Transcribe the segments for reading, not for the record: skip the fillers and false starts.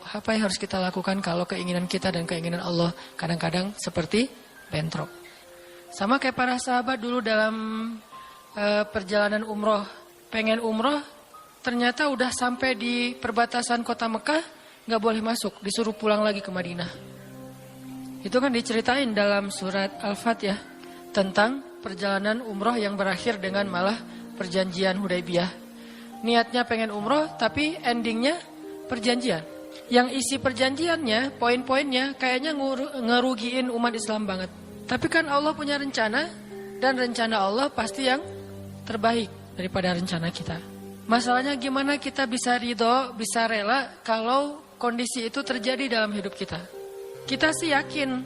Apa yang harus kita lakukan kalau keinginan kita dan keinginan Allah kadang-kadang seperti bentrok. Sama kayak para sahabat dulu dalam perjalanan umroh. Pengen umroh, ternyata udah sampai di perbatasan kota Mekah, gak boleh masuk, disuruh pulang lagi ke Madinah. Itu kan diceritain dalam surat Al-Fatihah tentang perjalanan umroh yang berakhir dengan malah perjanjian Hudaybiyah. Niatnya pengen umroh, tapi endingnya perjanjian. Yang isi perjanjiannya, poin-poinnya kayaknya ngerugiin umat Islam banget. Tapi kan Allah punya rencana, dan rencana Allah pasti yang terbaik daripada rencana kita. Masalahnya gimana kita bisa ridho, bisa rela kalau kondisi itu terjadi dalam hidup kita. Kita sih yakin,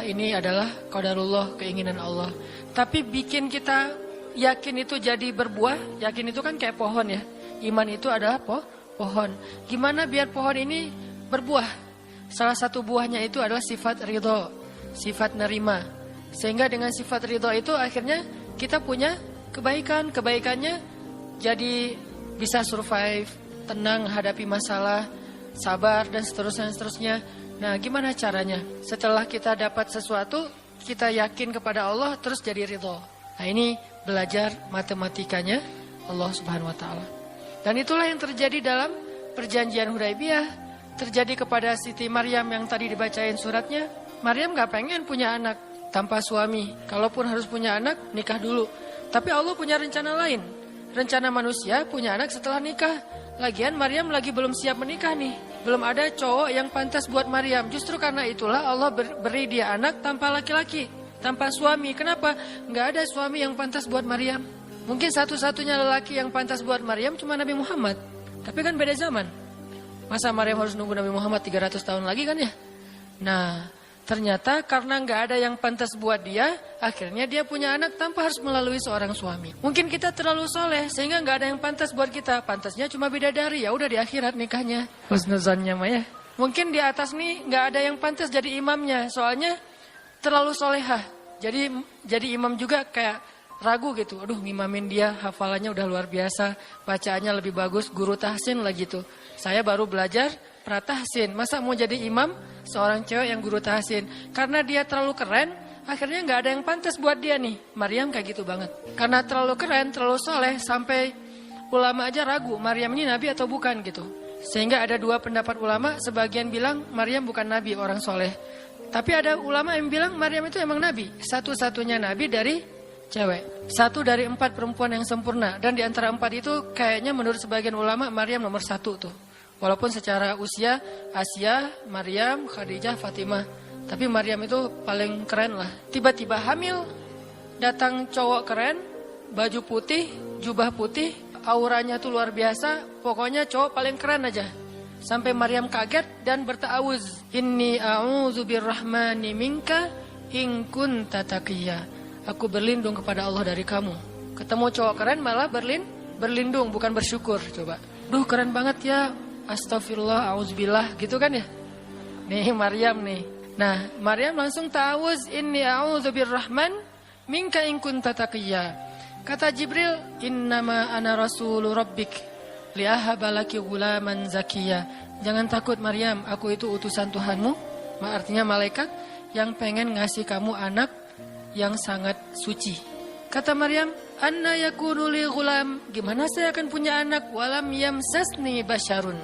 ini adalah qadarullah, keinginan Allah. Tapi bikin kita yakin itu jadi berbuah, yakin itu kan kayak pohon ya. Iman itu adalah pohon. Gimana biar pohon ini berbuah? Salah satu buahnya itu adalah sifat ridho, sifat nerima. Sehingga dengan sifat ridho itu akhirnya kita punya kebaikan. Kebaikannya jadi bisa survive, tenang hadapi masalah, sabar dan seterusnya. Nah, gimana caranya? Setelah kita dapat sesuatu, kita yakin kepada Allah, terus jadi ridho. Nah, ini belajar matematikanya Allah Subhanahu wa taala. Dan itulah yang terjadi dalam perjanjian Hudaybiyah, terjadi kepada Siti Maryam yang tadi dibacain suratnya. Maryam gak pengen punya anak tanpa suami. Kalaupun harus punya anak, nikah dulu. Tapi Allah punya rencana lain. Rencana manusia punya anak setelah nikah. Lagian Maryam lagi belum siap menikah nih. Belum ada cowok yang pantas buat Maryam. Justru karena itulah Allah beri dia anak tanpa laki-laki, tanpa suami. Kenapa? Gak ada suami yang pantas buat Maryam. Mungkin satu-satunya lelaki yang pantas buat Maryam cuma Nabi Muhammad. Tapi kan beda zaman. Masa Maryam harus nunggu Nabi Muhammad 300 tahun lagi kan ya? Nah, ternyata karena gak ada yang pantas buat dia, akhirnya dia punya anak tanpa harus melalui seorang suami. Mungkin kita terlalu soleh sehingga gak ada yang pantas buat kita. Pantasnya cuma bidadari, ya udah di akhirat nikahnya. Husnuzannya mah ya. Mungkin di atas nih gak ada yang pantas jadi imamnya, soalnya terlalu solehah. Jadi imam juga kayak ragu gitu. Aduh, ngimamin dia, hafalannya udah luar biasa, bacaannya lebih bagus, guru tahsin lah gitu. Saya baru belajar pratahsin, masa mau jadi imam seorang cewek yang guru tahsin? Karena dia terlalu keren, akhirnya gak ada yang pantas buat dia nih. Maryam kayak gitu banget. Karena terlalu keren, terlalu soleh, sampai ulama aja ragu, Maryam ini nabi atau bukan gitu. Sehingga ada dua pendapat ulama, sebagian bilang Maryam bukan nabi, orang soleh. Tapi ada ulama yang bilang Maryam itu emang nabi, satu-satunya nabi dari cewek. 1 dari 4 perempuan yang sempurna. Dan di antara 4 itu kayaknya menurut sebagian ulama Maryam nomor 1 tuh. Walaupun secara usia Asia, Maryam, Khadijah, Fatimah. Tapi Maryam itu paling keren lah. Tiba-tiba hamil. Datang cowok keren, baju putih, jubah putih, auranya tuh luar biasa. Pokoknya cowok paling keren aja. Sampai Maryam kaget dan berta'awuz. Inni a'udzu birrahmani minka in kunta taqiyya. Aku berlindung kepada Allah dari kamu. Ketemu cowok keren malah berlindung, bukan bersyukur. Coba. Duh, keren banget ya. Astagfirullah, auzubillah, gitu kan ya. Nih Maryam nih. Nah, Maryam langsung ta'awuz. Inni a'udzu birrahman minka in kunta taqiyya. Kata Jibril, innama ana rasulu rabbik li'ahaba laki ghulaman zakiyya. Jangan takut Maryam, aku itu utusan Tuhanmu. Artinya malaikat yang pengen ngasih kamu anak yang sangat suci. Kata Maryam, anna yakunu li ghulam, gimana saya akan punya anak walam yamsasni basyarun.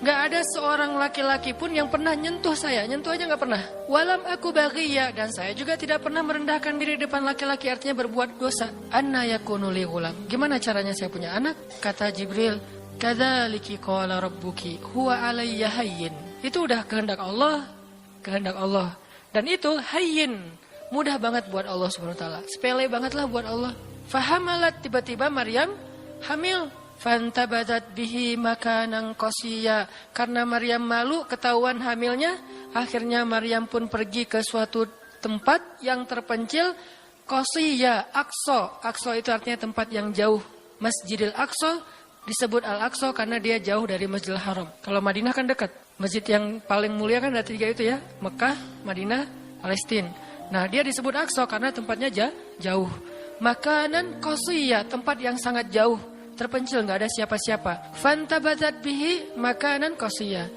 Gak ada seorang laki-laki pun yang pernah nyentuh saya, nyentuh aja gak pernah. Walam aku baghiyya, dan saya juga tidak pernah merendahkan diri depan laki-laki, artinya berbuat dosa. Anna yakunu li ghulam, gimana caranya saya punya anak? Kata Jibril, kadzaliki qala rabbuki huwa alayya hayyin. Itu udah kehendak Allah. Dan itu hayyin, mudah banget buat Allah Subhanahu wa taala. Sepele banget lah buat Allah. Fahamalat, tiba-tiba Maryam hamil. Fantabadat bihi makanan qasiyya. Karena Maryam malu ketahuan hamilnya, akhirnya Maryam pun pergi ke suatu tempat yang terpencil, qasiyya, Aqsa. Aqsa itu artinya tempat yang jauh. Masjidil Aqsa disebut Al-Aqsa karena dia jauh dari Masjidil Haram. Kalau Madinah kan dekat. Masjid yang paling mulia kan ada 3 itu ya, Mekah, Madinah, Palestina. Nah, dia disebut Aqsa karena tempatnya jauh. Makanan qasiyya, tempat yang sangat jauh, terpencil, enggak ada siapa-siapa. Fantabadat bihi makanan qasiyya.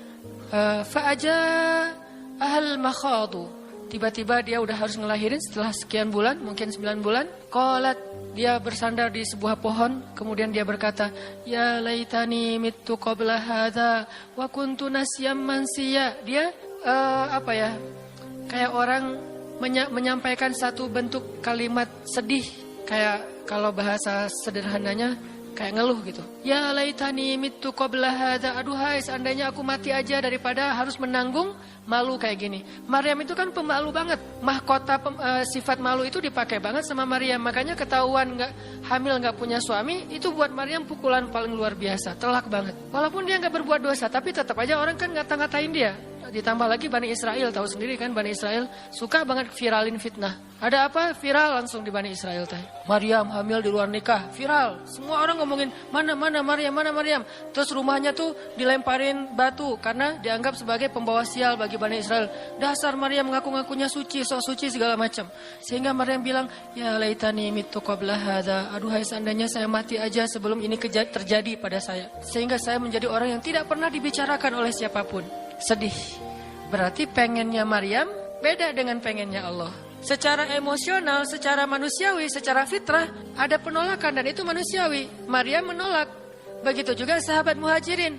Fa'aja ahal makhadu. Tiba-tiba dia udah harus ngelahirin setelah sekian bulan, mungkin 9 bulan. Qalat, dia bersandar di sebuah pohon, kemudian dia berkata, ya laitani mittu qabla hadza wa kuntu nasyam mansiya. Dia kayak orang menyampaikan satu bentuk kalimat sedih, kayak kalau bahasa sederhananya kayak ngeluh gitu. Ya laitani mittu qabla hadza, aduhai seandainya aku mati aja daripada harus menanggung malu kayak gini. Maryam itu kan pemalu banget. Mahkota sifat malu itu dipakai banget sama Maryam. Makanya ketahuan hamil nggak punya suami itu buat Maryam pukulan paling luar biasa, telak banget. Walaupun dia nggak berbuat dosa, tapi tetap aja orang kan ngata-ngatain dia. Ditambah lagi Bani Israel, tahu sendiri kan Bani Israel suka banget viralin fitnah. Ada apa? Viral langsung di Bani Israel teh. Maryam hamil di luar nikah, viral. Semua orang ngomongin mana Maryam. Terus rumahnya tuh dilemparin batu karena dianggap sebagai pembawa sial bagi Bani Israel. Dasar Maryam ngaku-ngakunya suci, sok suci segala macam. Sehingga Maryam bilang, ya laitani mittu qabla hadza. Aduhai seandainya saya mati aja sebelum ini terjadi pada saya. Sehingga saya menjadi orang yang tidak pernah dibicarakan oleh siapapun. Sedih. Berarti pengennya Maryam beda dengan pengennya Allah. Secara emosional, secara manusiawi, secara fitrah ada penolakan dan itu manusiawi. Maryam menolak. Begitu juga sahabat Muhajirin.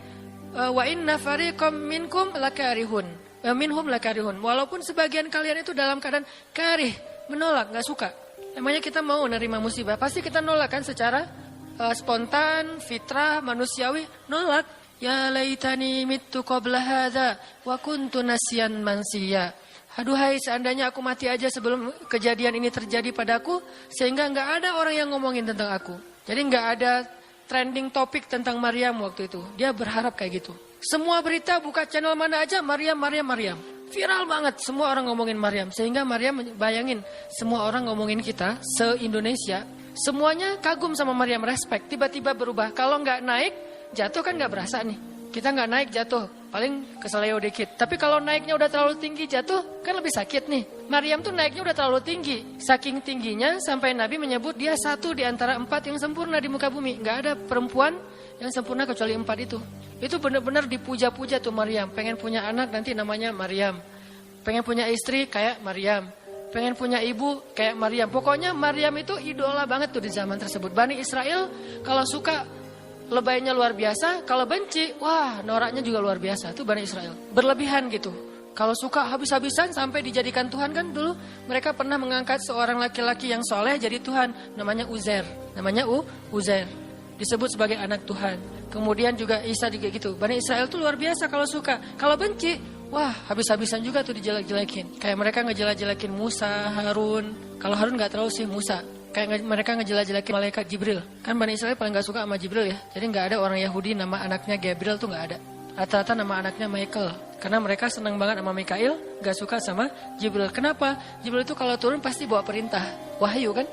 Wa inna fariqam minkum lakarihun. Minhum lakarihun. Walaupun sebagian kalian itu dalam keadaan karih, menolak, enggak suka. Emangnya kita mau nerima musibah? Pasti kita nolak kan secara spontan, fitrah, manusiawi, nolak. Ya laitani mittu qabla hadza wa kuntu nasyan mansiya. Aduhai seandainya aku mati aja sebelum kejadian ini terjadi padaku, sehingga enggak ada orang yang ngomongin tentang aku. Jadi enggak ada trending topik tentang Maryam waktu itu. Dia berharap kayak gitu. Semua berita buka channel mana aja Maryam. Viral banget, semua orang ngomongin Maryam. Sehingga Maryam bayangin, semua orang ngomongin kita se-Indonesia, semuanya kagum sama Maryam, respect. Tiba-tiba berubah. Kalau enggak naik, jatuh kan nggak berasa nih. Kita nggak naik jatuh, paling keseleo dikit. Tapi kalau naiknya udah terlalu tinggi jatuh, kan lebih sakit nih. Maryam tuh naiknya udah terlalu tinggi. Saking tingginya sampai Nabi menyebut dia satu di antara 4 yang sempurna di muka bumi. Nggak ada perempuan yang sempurna kecuali 4 itu. Itu benar-benar dipuja-puja tuh Maryam. Pengen punya anak nanti namanya Maryam. Pengen punya istri kayak Maryam. Pengen punya ibu kayak Maryam. Pokoknya Maryam itu idola banget tuh di zaman tersebut. Bani Israel kalau suka lebaynya luar biasa, kalau benci, wah noraknya juga luar biasa. Itu Bani Israel. Berlebihan gitu. Kalau suka habis-habisan sampai dijadikan Tuhan kan dulu. Mereka pernah mengangkat seorang laki-laki yang soleh jadi Tuhan. Namanya Uzair. Uzair. Disebut sebagai anak Tuhan. Kemudian juga Isa juga gitu. Bani Israel tuh luar biasa kalau suka. Kalau benci, wah habis-habisan juga tuh dijelek-jelekin. Kayak mereka ngejelek-jelekin Musa, Harun. Kalau Harun gak terlalu sih Musa. Kayak mereka ngejelek-jelekin malaikat Jibril. Kan Bani Israel paling gak suka sama Jibril ya. Jadi gak ada orang Yahudi nama anaknya Gabriel tuh gak ada. Rata-rata nama anaknya Michael. Karena mereka senang banget sama Mikail, gak suka sama Jibril. Kenapa? Jibril itu kalau turun pasti bawa perintah. Wahyu kan?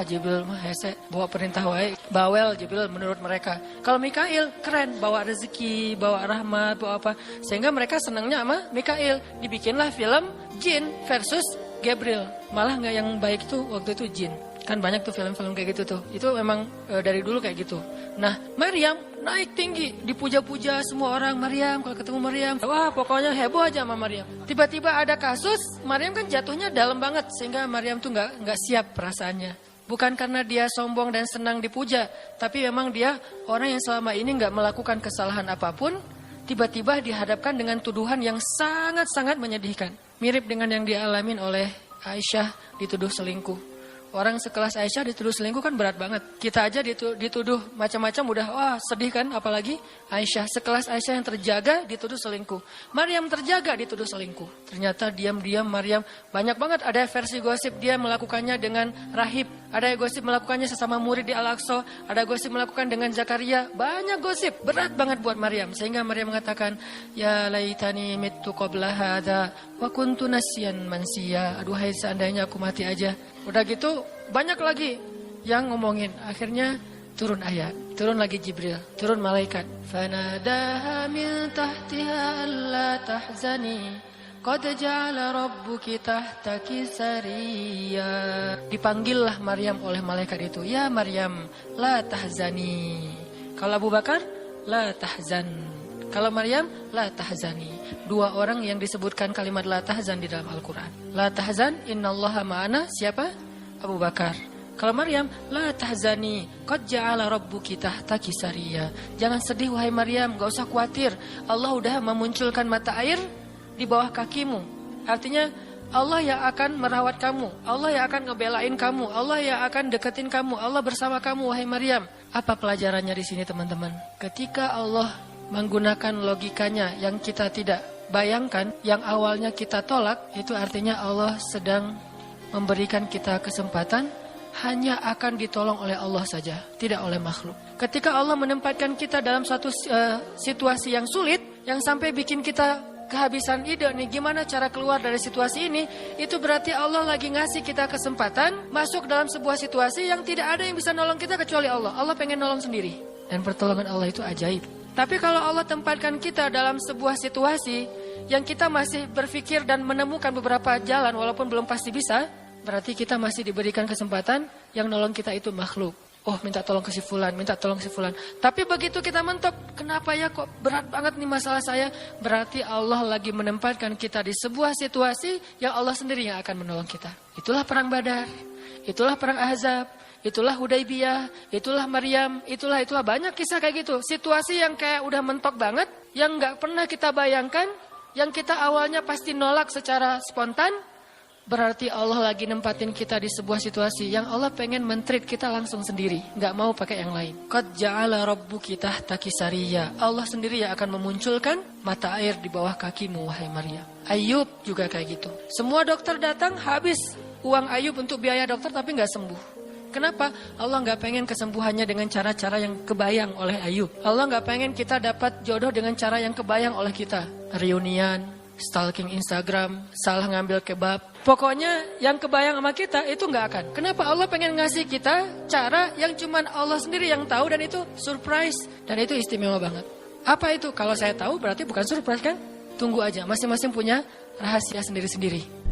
Jibril mah hese, bawa perintah wae. Bawel Jibril menurut mereka. Kalau Mikail keren, bawa rezeki, bawa rahmat, bawa apa. Sehingga mereka senangnya sama Mikail. Dibikinlah film Jin versus Gabriel. Malah gak yang baik tuh waktu itu Jin. Kan banyak tuh film-film kayak gitu tuh. Itu memang dari dulu kayak gitu. Nah, Maryam naik tinggi, dipuja-puja semua orang. Maryam, kalau ketemu Maryam, wah pokoknya heboh aja sama Maryam. Tiba-tiba ada kasus, Maryam kan jatuhnya dalam banget sehingga Maryam tuh nggak siap perasaannya. Bukan karena dia sombong dan senang dipuja, tapi memang dia orang yang selama ini nggak melakukan kesalahan apapun, tiba-tiba dihadapkan dengan tuduhan yang sangat-sangat menyedihkan. Mirip dengan yang dialamin oleh Aisyah dituduh selingkuh. Orang sekelas Aisyah dituduh selingkuh kan berat banget. Kita aja dituduh macam-macam udah wah sedih kan. Apalagi Aisyah, sekelas Aisyah yang terjaga dituduh selingkuh. Maryam terjaga dituduh selingkuh. Ternyata diam-diam Maryam banyak banget. Ada versi gosip dia melakukannya dengan rahib. Ada gosip melakukannya sesama murid di Al-Aqsa. Ada gosip melakukan dengan Zakaria. Banyak gosip. Berat banget buat Maryam. Sehingga Maryam mengatakan, ya laitani mittu qabla hadza wa kuntu nasyan mansiya. Aduhai seandainya aku mati aja. Udah gitu banyak lagi yang ngomongin. Akhirnya turun ayat, turun lagi Jibril, turun malaikat. Fanadaha min tahtiha alla tahzani qad ja'ala rabbuki tahtaki sariya. Dipanggillah Maryam oleh malaikat itu. Ya Maryam, la tahzani. Kalau Abu Bakar, la tahzan. Kalau Maryam, la tahzani. Dua orang yang disebutkan kalimat la tahzan di dalam Al-Quran. La tahzan, innallaha ma'ana. Siapa? Abu Bakar. Kalau Maryam, la tahzani, qad ja'ala rabbuki tahtaki sariya. Jangan sedih wahai Maryam, gak usah khawatir. Allah udah memunculkan mata air di bawah kakimu. Artinya Allah yang akan merawat kamu, Allah yang akan ngebelain kamu, Allah yang akan deketin kamu, Allah bersama kamu wahai Maryam. Apa pelajarannya di sini teman-teman? Ketika Allah menggunakan logikanya yang kita tidak bayangkan, yang awalnya kita tolak, itu artinya Allah sedang memberikan kita kesempatan hanya akan ditolong oleh Allah saja, tidak oleh makhluk. Ketika Allah menempatkan kita dalam suatu situasi yang sulit, yang sampai bikin kita kehabisan ide nih gimana cara keluar dari situasi ini, itu berarti Allah lagi ngasih kita kesempatan masuk dalam sebuah situasi yang tidak ada yang bisa nolong kita kecuali Allah. Allah pengen nolong sendiri. Dan pertolongan Allah itu ajaib. Tapi kalau Allah tempatkan kita dalam sebuah situasi yang kita masih berpikir dan menemukan beberapa jalan walaupun belum pasti bisa, berarti kita masih diberikan kesempatan yang nolong kita itu makhluk. Oh, minta tolong ke si fulan, minta tolong si fulan. Tapi begitu kita mentok, kenapa ya kok berat banget nih masalah saya? Berarti Allah lagi menempatkan kita di sebuah situasi yang Allah sendiri yang akan menolong kita. Itulah perang Badar, itulah perang Ahzab, itulah Hudaybiyah, itulah Maryam, itulah banyak kisah kayak gitu. Situasi yang kayak udah mentok banget, yang nggak pernah kita bayangkan, yang kita awalnya pasti nolak secara spontan. Berarti Allah lagi nempatin kita di sebuah situasi yang Allah pengen men-treat kita langsung sendiri, nggak mau pakai yang lain. Qad ja'ala rabbuki tahtaki sariya. Allah sendiri yang akan memunculkan mata air di bawah kakimu wahai Maryam. Ayub juga kayak gitu. Semua dokter datang habis uang Ayub untuk biaya dokter tapi nggak sembuh. Kenapa? Allah nggak pengen kesembuhannya dengan cara-cara yang kebayang oleh Ayub. Allah nggak pengen kita dapat jodoh dengan cara yang kebayang oleh kita. Reunian, stalking Instagram, salah ngambil kebab. Pokoknya yang kebayang sama kita itu nggak akan. Kenapa? Allah pengen ngasih kita cara yang cuman Allah sendiri yang tahu dan itu surprise. Dan itu istimewa banget. Apa itu? Kalau saya tahu berarti bukan surprise kan? Tunggu aja, masing-masing punya rahasia sendiri-sendiri.